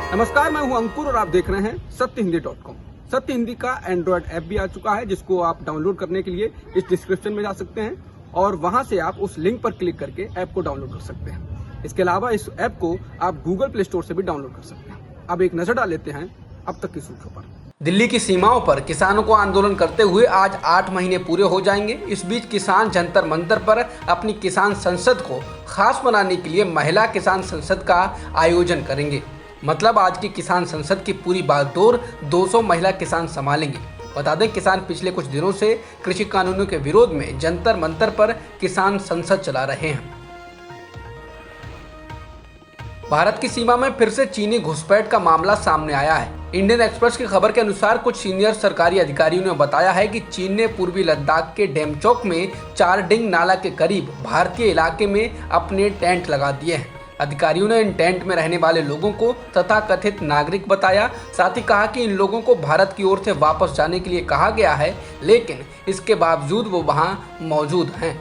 नमस्कार, मैं हूं अंकुर और आप देख रहे हैं सत्यहिंदी.com। सत्य हिंदी का एंड्रॉयड ऐप भी आ चुका है, जिसको आप डाउनलोड करने के लिए इस डिस्क्रिप्शन में जा सकते हैं और वहां से आप उस लिंक पर क्लिक करके ऐप को डाउनलोड कर सकते हैं। इसके अलावा इस ऐप को आप गूगल प्ले स्टोर से भी डाउनलोड कर सकते हैं। अब एक नजर डाल लेते हैं अब तक की सुर्खियों पर। दिल्ली की सीमाओं पर किसानों को आंदोलन करते हुए आज 8 महीने पूरे हो जाएंगे। इस बीच किसान जंतर मंतर पर अपनी किसान संसद को खास बनाने के लिए महिला किसान संसद का आयोजन करेंगे। मतलब आज की किसान संसद की पूरी बागडोर 200 महिला किसान संभालेंगे। बता दें, किसान पिछले कुछ दिनों से कृषि कानूनों के विरोध में जंतर मंतर पर किसान संसद चला रहे हैं। भारत की सीमा में फिर से चीनी घुसपैठ का मामला सामने आया है। इंडियन एक्सप्रेस की खबर के अनुसार कुछ सीनियर सरकारी अधिकारियों ने बताया है कि चीन ने पूर्वी लद्दाख के डेमचौक में चारडिंग नाला के करीब भारतीय इलाके में अपने टेंट लगा दिए हैं। अधिकारियों ने इन टेंट में रहने वाले लोगों को तथा कथित नागरिक बताया। साथ ही कहा कि इन लोगों को भारत की ओर से वापस जाने के लिए कहा गया है, लेकिन इसके बावजूद वो वहां मौजूद हैं।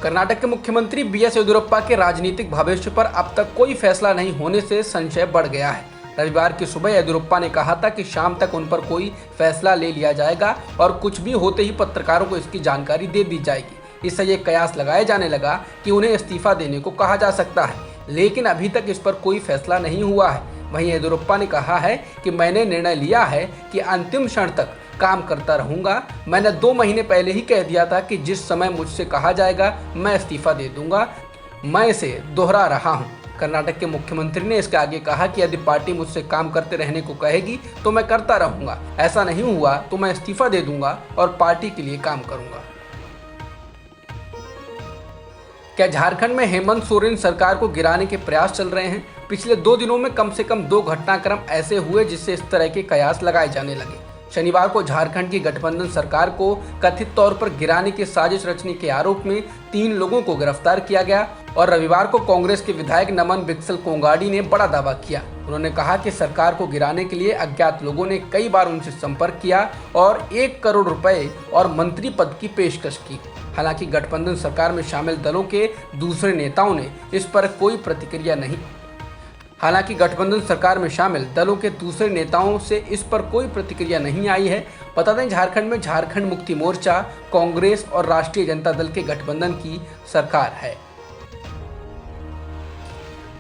कर्नाटक के मुख्यमंत्री बीएस येदियुरप्पा के राजनीतिक भविष्य पर अब तक कोई फैसला नहीं होने से संशय बढ़ गया है। रविवार की सुबह येदियुरप्पा ने कहा था कि शाम तक उन पर कोई फैसला ले लिया जाएगा और कुछ भी होते ही पत्रकारों को इसकी जानकारी दे दी जाएगी। इससे ये कयास लगाया जाने लगा कि उन्हें इस्तीफा देने को कहा जा सकता है, लेकिन अभी तक इस पर कोई फैसला नहीं हुआ है। वहीं येदियुरप्पा ने कहा है कि मैंने निर्णय लिया है कि अंतिम क्षण तक काम करता रहूंगा। मैंने 2 महीने पहले ही कह दिया था कि जिस समय मुझसे कहा जाएगा मैं इस्तीफा दे दूंगा। मैं इसे दोहरा रहा हूं। कर्नाटक के मुख्यमंत्री ने इसके आगे कहा कि यदि पार्टी मुझसे काम करते रहने को कहेगी तो मैं करता रहूंगा। ऐसा नहीं हुआ तो मैं इस्तीफा दे दूंगा और पार्टी के लिए काम करूंगा। क्या झारखंड में हेमंत सोरेन सरकार को गिराने के प्रयास चल रहे हैं? पिछले 2 दिनों में कम से कम 2 घटनाक्रम ऐसे हुए जिससे इस तरह के कयास लगाए जाने लगे। शनिवार को झारखंड की गठबंधन सरकार को कथित तौर पर गिराने की साजिश रचने के आरोप में 3 लोगों को गिरफ्तार किया गया और रविवार को कांग्रेस के विधायक नमन बिक्सल कोंगाडी ने बड़ा दावा किया। उन्होंने कहा कि सरकार को गिराने के लिए अज्ञात लोगों ने कई बार उनसे संपर्क किया और 1 करोड़ रुपए और मंत्री पद की पेशकश की। हालांकि गठबंधन सरकार में शामिल दलों के दूसरे नेताओं ने इस पर कोई प्रतिक्रिया नहीं आई है। बता दें, झारखंड में झारखंड मुक्ति मोर्चा, कांग्रेस और राष्ट्रीय जनता दल के गठबंधन की सरकार है।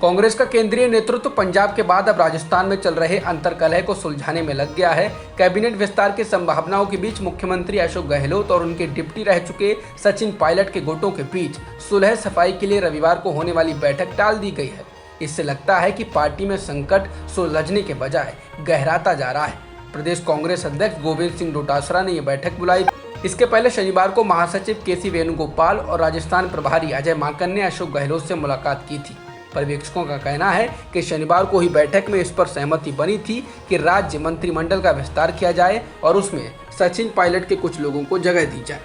कांग्रेस का केंद्रीय नेतृत्व पंजाब के बाद अब राजस्थान में चल रहे अंतर्कलह को सुलझाने में लग गया है। कैबिनेट विस्तार की संभावनाओं के बीच मुख्यमंत्री अशोक गहलोत और उनके डिप्टी रह चुके सचिन पायलट के गुटों के बीच सुलह सफाई के लिए रविवार को होने वाली बैठक टाल दी गई है। इससे लगता है कि पार्टी में संकट सुलझने के बजाय गहराता जा रहा है। प्रदेश कांग्रेस अध्यक्ष गोविंद सिंह डोटासरा ने यह बैठक बुलाई। इसके पहले शनिवार को महासचिव केसी वेणुगोपाल और राजस्थान प्रभारी अजय माकन ने अशोक गहलोत से मुलाकात की थी। पर्यवेक्षकों का कहना है कि शनिवार को ही बैठक में इस पर सहमति बनी थी कि राज्य मंत्रिमंडल का विस्तार किया जाए और उसमें सचिन पायलट के कुछ लोगों को जगह दी जाए।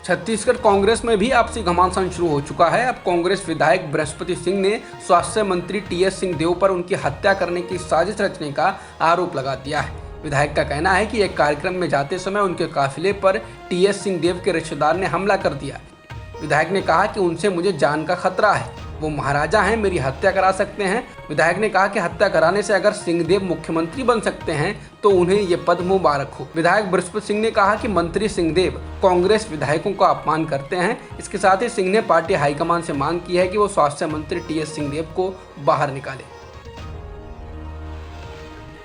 छत्तीसगढ़ कांग्रेस में भी आपसी घमासान शुरू हो चुका है। अब कांग्रेस विधायक बृहस्पति सिंह ने स्वास्थ्य मंत्री टीएस सिंहदेव पर उनकी हत्या करने की साजिश रचने का आरोप लगा दिया है। विधायक का कहना है कि एक कार्यक्रम में जाते समय उनके काफिले पर टीएस सिंहदेव के रिश्तेदार ने हमला कर दिया। विधायक ने कहा कि उनसे मुझे जान का खतरा है, वो महाराजा हैं, मेरी हत्या करा सकते हैं। विधायक ने कहा कि हत्या कराने से अगर सिंहदेव मुख्यमंत्री बन सकते हैं तो उन्हें ये पद मुबारक हो। विधायक बृहस्पति सिंह ने कहा कि मंत्री सिंहदेव कांग्रेस विधायकों का अपमान करते हैं। इसके साथ ही सिंह ने पार्टी हाईकमान से मांग की है कि वो स्वास्थ्य मंत्री टीएस सिंहदेव को बाहर निकाले।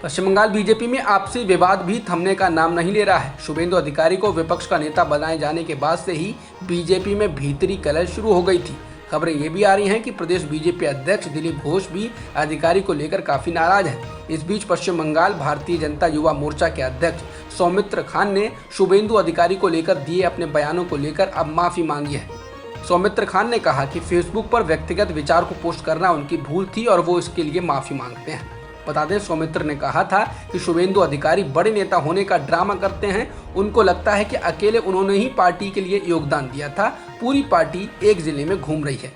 पश्चिम बंगाल बीजेपी में आपसी विवाद भी थमने का नाम नहीं ले रहा है। शुभेंदु अधिकारी को विपक्ष का नेता बनाए जाने के बाद से ही बीजेपी में भीतरी कलह शुरू हो गई थी। खबरें ये भी आ रही हैं कि प्रदेश बीजेपी अध्यक्ष दिलीप घोष भी अधिकारी को लेकर काफी नाराज हैं। इस बीच पश्चिम बंगाल भारतीय जनता युवा मोर्चा के अध्यक्ष सौमित्र खान ने शुभेंदु अधिकारी को लेकर दिए अपने बयानों को लेकर अब माफी मांगी है। सौमित्र खान ने कहा कि फेसबुक पर व्यक्तिगत विचार को पोस्ट करना उनकी भूल थी और वो इसके लिए माफी मांगते हैं। बता दें, सौमित्र ने कहा था कि शुभेंदु अधिकारी बड़े नेता होने का ड्रामा करते हैं। उनको लगता है कि अकेले उन्होंने ही पार्टी के लिए योगदान दिया था, पूरी पार्टी एक जिले में घूम रही है।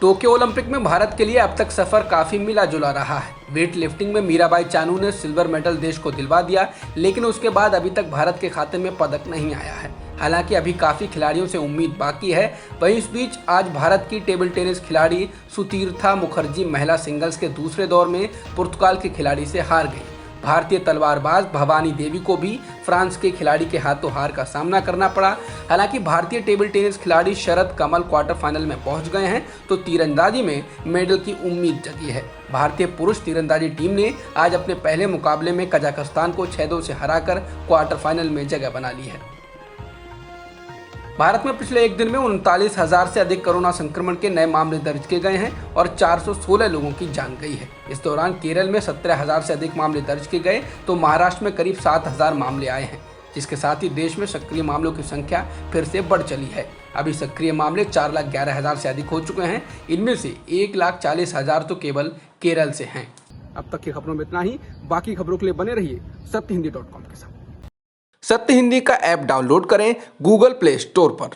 टोक्यो ओलंपिक में भारत के लिए अब तक सफर काफी मिला जुला रहा है। वेट लिफ्टिंग में मीराबाई चानू ने सिल्वर मेडल देश को दिलवा दिया, लेकिन उसके बाद अभी तक भारत के खाते में पदक नहीं आया है। हालांकि अभी काफ़ी खिलाड़ियों से उम्मीद बाकी है। वहीं इस बीच आज भारत की टेबल टेनिस खिलाड़ी सुतीर्था मुखर्जी महिला सिंगल्स के दूसरे दौर में पुर्तगाल के खिलाड़ी से हार गई। भारतीय तलवारबाज भवानी देवी को भी फ्रांस के खिलाड़ी के हाथों हार का सामना करना पड़ा। हालांकि भारतीय टेबल टेनिस खिलाड़ी शरद कमल क्वार्टर फाइनल में पहुंच गए हैं, तो तीरंदाजी में मेडल की उम्मीद जगी है। भारतीय पुरुष तीरंदाजी टीम ने आज अपने पहले मुकाबले में कजाकिस्तान को 6-2 से हराकर क्वार्टर फाइनल में जगह बना ली है। भारत में पिछले एक दिन में 39,000 से अधिक कोरोना संक्रमण के नए मामले दर्ज किए गए हैं और 416 लोगों की जान गई है। इस दौरान केरल में 17,000 से अधिक मामले दर्ज किए गए, तो महाराष्ट्र में करीब 7,000 मामले आए हैं, जिसके साथ ही देश में सक्रिय मामलों की संख्या फिर से बढ़ चली है। अभी सक्रिय मामले 4,11,000 से अधिक हो चुके हैं। इनमें से 1,40,000 तो केवल केरल से हैं। अब तक की खबरों में इतना ही। बाकी खबरों के लिए बने रहिए सत्यहिंदी.com के साथ। सत्य हिंदी का ऐप डाउनलोड करें गूगल प्ले स्टोर पर।